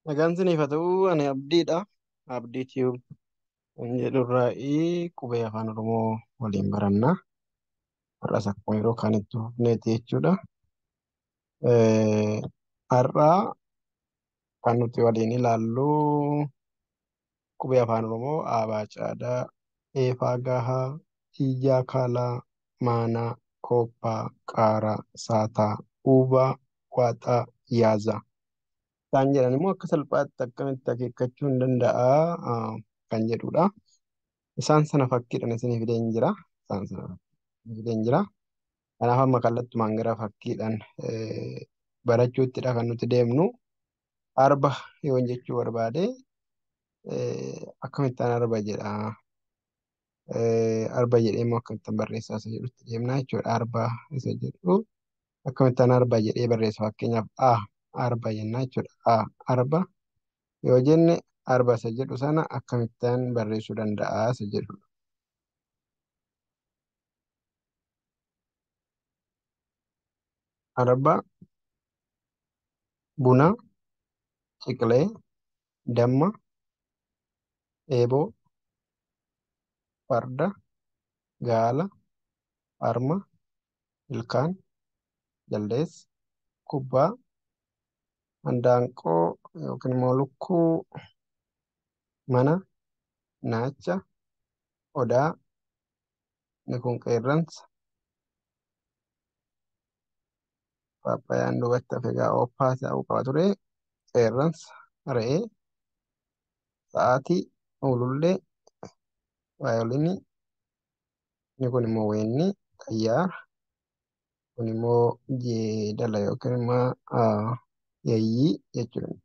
Nagaan siniif haa ta'u, ani abdiidha. Abdii tiyuub kan jedhurraa'ii qubee afaan Oromoo waliin baranna. Har'as akkuma yeroo kaanitti fufneeti jechuudha. Har'aa kan nuti waliin ilaallu qubee afaan Oromoo Aabaa Caadaa, Eefaa Gahaa, Hiiyyaa Kaalaa, Maanaa, Kooppaa, Qaaraa, Saataa, Uubaa, Waaxaa, Yaazaa. Isaan jedhan immoo akka salphaatti akkamitti akeekkachuu hin danda'a kan jedhudha. Isaan sana fakkiidhaan isinii fideen jira. Isaan sana fakkiidhaan fideen jira. Kanaaf amma kallattumaan gara fakkiidhaan barachuuttidha kan nuti deemnu. Arba yoon jechuu barbaade akkamittaan arba jedha. Arba jedhee immoo akkamittaan barreessaa isa jedhutti deemna jechuudha. Arba isa jedhu akkamittaan arba jedhee barreessa. Fakkeenyaaf arba jennaa jechuudha. Arba yoo jenne arba isa jedhu sana akkamittaan barreessuu danda'a isa jedhudha. Arba, buna, ciqilee, damma, eeboo, farda, gaala, harma, ilkaan, jaldeessa, kubbaa, handaaqqoo yookiin immoo lukkuu, mana, naacha, odaa, inni kun qeerransa, paappayaan duubatti hafe egaa oppaa ta'uu qaba ture. Qeerransa, re'ee, sa'aatii, ulullee, vaayolinii, inni kun immoo weennii, xayyaara, kun immoo jeedala yookiin immoo yayyii jechuudha.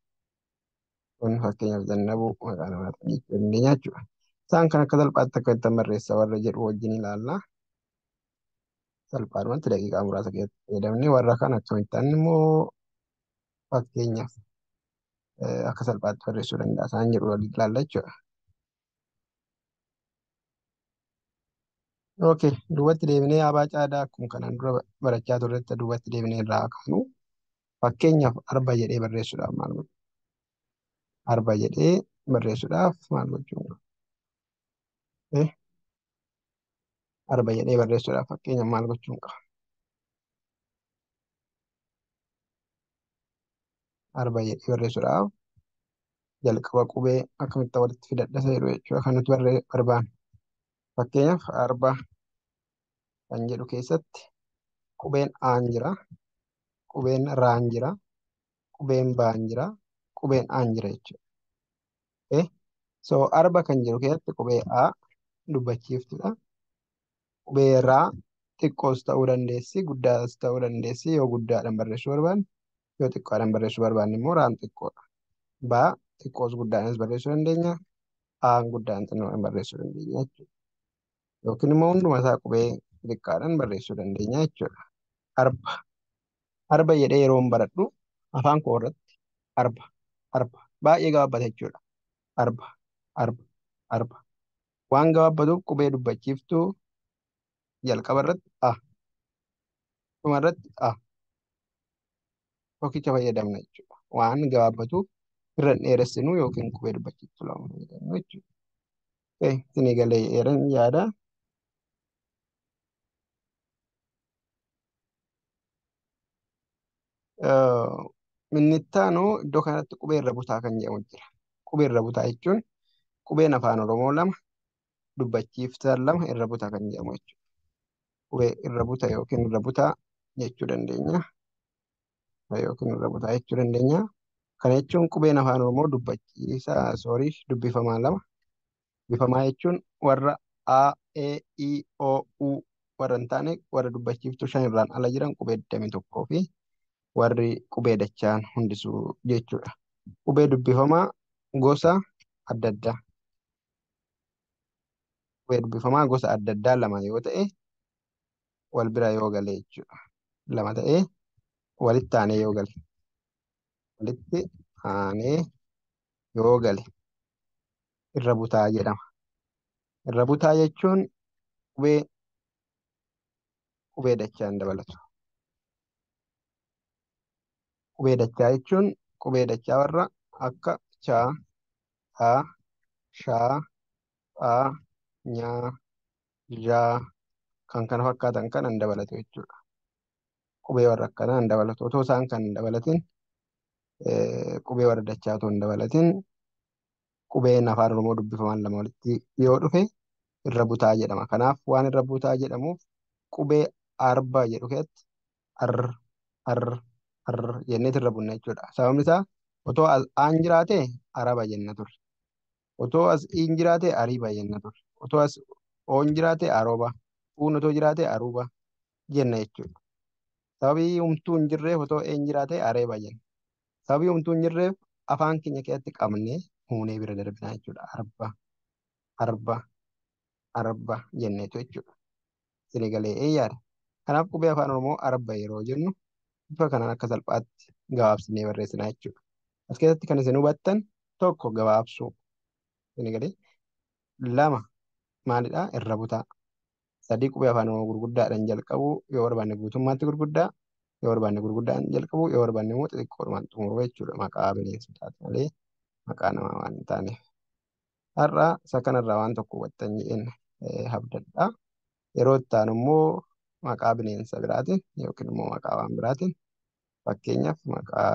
Kun fakkeenyaaf zannabuu maqaa namaatiin jechuu dandeenya jechuudha. Isaan kan akka salphaatti akka ittiin barreessa warra jedhu wajjin ilaalla. Salphaadhumatti daqiiqaa muraasa keessatti fayyadamnee warra kan akkamittaan immoo fakkeenyaaf akka salphaatti barreessuu danda'a isaan jedhu waliin ilaalla jechuudha. Ookee, duubatti deebinee Aabaa Caadaa akkuma kanaan dura barachaa turretti duubatti deebinee irraa kaanu fakkeenyaaf arba jedhee barreessuudhaaf maal godhu? Arba jedhee barreessuudhaaf maal gochuu qaba? Arba jedhee barreessuudhaaf fakkeenyaaf maal gochuu qaba? Arba jedhee barreessuudhaaf jalqaba qubee akkamitti walitti fidadha isa jedhu jechuudha kan nuti barbaannu. Fakkeenyaaf arba kan jedhu keessatti qubeen aan jira, qubeen raan jira, qubeen baan jira, qubeen aan jira jechuudha. So arba kan jedhu keessatti qubee a dubbachiiftudha. Qubee raa xiqqoos ta'uu dandeessi, guddaas ta'uu dandeessi. Yoo guddaadhaan barreessuu barbaanne, yoo xiqqaadhaan barreessuu barbaanne immoo raan xiqqoodha. Baa xiqqoos guddaanis barreessuu dandeenya. Aan guddaan xinnoodhaan barreessuu dandeenya jechuudha. Yookiin immoo hunduma isaa qubee xiqqaadhaan barreessuu dandeenya jechuudha. Arba. Arba jedhee yeroo hin baradhu afaan koo irratti arba. Arba. Baay'ee gabaabbata jechuudha. Arba. Arba. Arba. Waan gabaabbatuuf qubee dubbachiiftuu jalqaba irratti dhuma irratti tokkicha fayyadamna jechuudha. Waan gabaabbatuuf irra hin dheeressinu yookiin qubee dubbachiiftuu lama fayyadamnu jechuudha. Isinii galee eeran yaada. Inni itti aanu iddoo kanatti qubee irra butaa kan jedhamu jira. Qubee irra butaa jechuun qubeen afaan Oromoo lama dubbachiiftaan lama irra butaa kan jedhamu jechuudha. Qubee irra butaa yookiin irra butaa jechuu dandeenya. Yookiin irra butaa jechuu dandeenya. Kana jechuun qubeen afaan Oromoo dubbifamaa lama. Dubbifamaa jechuun warra A, E, I, O, U warra hin taane warra dubbachiiftuu shan irraan ala jiran qubee 21 fi warri qubee dachaan hundisuu jechuudha. Qubee dubbifamaa gosa adda addaa. Qubee dubbifamaa gosa adda addaa lama yoo ta'e wal bira yoo gale jechuudha. Lama ta'ee walitti aanee yoo gale. Walitti aanee yoo gale irra butaa jedhama. Irra butaa jechuun qubee dachaan dabalatu. Qubee dachaa jechuun qubee dachaa warra akka chaa, haa, shaa, phaa, nyaa, zhaa kan kana fakkaatan kan hin dabalatu jechuudha. Qubee warra akkanaa hin dabalatu. Otoo isaan kan hin dabalatin qubee warra dachaa otoo hin dabalatin qubeen afaan Oromoo dubbifaman lama walitti yoo dhufe irra butaa jedhama. Kanaaf waan irra butaa jedhamuuf qubee arba jedhu keessatti ar, ar, ar jennee irra bunna jechuudha. Sababni isaa otoo as aan jiraate araba jenna ture. Otoo as iin jiraate ariiba jenna ture. Otoo as oon jiraate arooba. Uun otoo jiraate aruuba jenna jechuudha. Sababii humtuu hin jirreef otoo een jiraate areeba jenna. Sababii humtuu hin jirreef afaan keenya keessatti qabnee huunee bira darbinaa jechuudha. Arba, arba, arba jenneetu jechuudha. Isin galee eeyyaadha. Kanaaf qubee afaan Oromoo arba yeroo jennu bifa kanaan akka salphaatti gabaabsinee barreessinaa jechuudha. As keessatti kan isin hubattan tokko gabaabsuu. Isin galee lama maalidhaa irra butaa. Sadii qubee afaan Oromoo gurguddaadhaan jalqabu yoo barbaanne guutummaatti gurguddaa yoo barbaanne gurguddaan jalqabu yoo barbaanne immoo xixiqqoodhumaan xumuruu jechuudha. Maqaa bineensotaati malee maqaa namaa waan hin taaneef. Har'a isa kanarraa waan tokko hubattan jedheen habdadhaa. Yeroo itti aanu immoo maqaa bineensa biraatiin yookiin immoo maqaa waan biraatiin fakkeenyaaf maqaa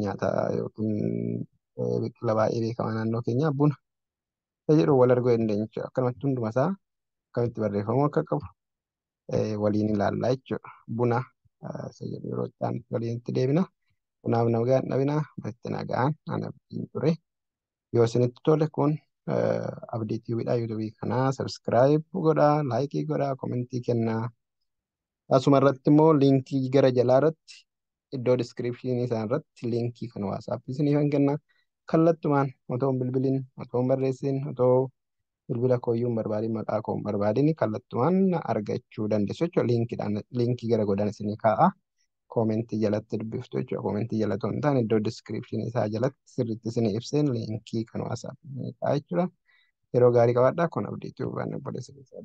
nyaata yookiin biqila baay'ee beekamaa naannoo keenyaa buna jedhu wal arguu dandeenya jechuudha. Akkanumatti hunduma isaa akkamitti barreeffamuu akka qabu waliin ilaallaa jechuudha. Buna isa jedhu yeroo itti aanu waliin itti deebina. Bunaaf nagaan dhabina bareetti nagaan ana abdiin ture. Yoo isinitti tole kun abdii tiiviidhaa yuutuubii kanaa sabskiraayib godhaa, laayikii godhaa, komentii kennaa. Asuma irratti immoo liinkii gara jalaa irratti iddoo diskiripshinii isaan irratti liinkii kan waasaappii isiniif hin kennaa. Kallattumaan otoo hin bilbilin, otoo hin barreessin, otoo bilbila kooyyuu hin barbaadin, maqaa koo hin barbaadin kallattumaan argachuu dandeessu jechuudha. Liinkiidhaan liinkii gara godaan isinii kaa'a. Koomentii jalatti dubbiftu jechuudha. Koomentii jala otoo hin taane iddoo diskiripshinii isaa jalatti sirriitti isinii ibseen liinkii kan waasaappii kaa'a jechuudha. Yeroo gaarii qabaadhaa kun abdii tiiviidhaan obboleessa keessaa.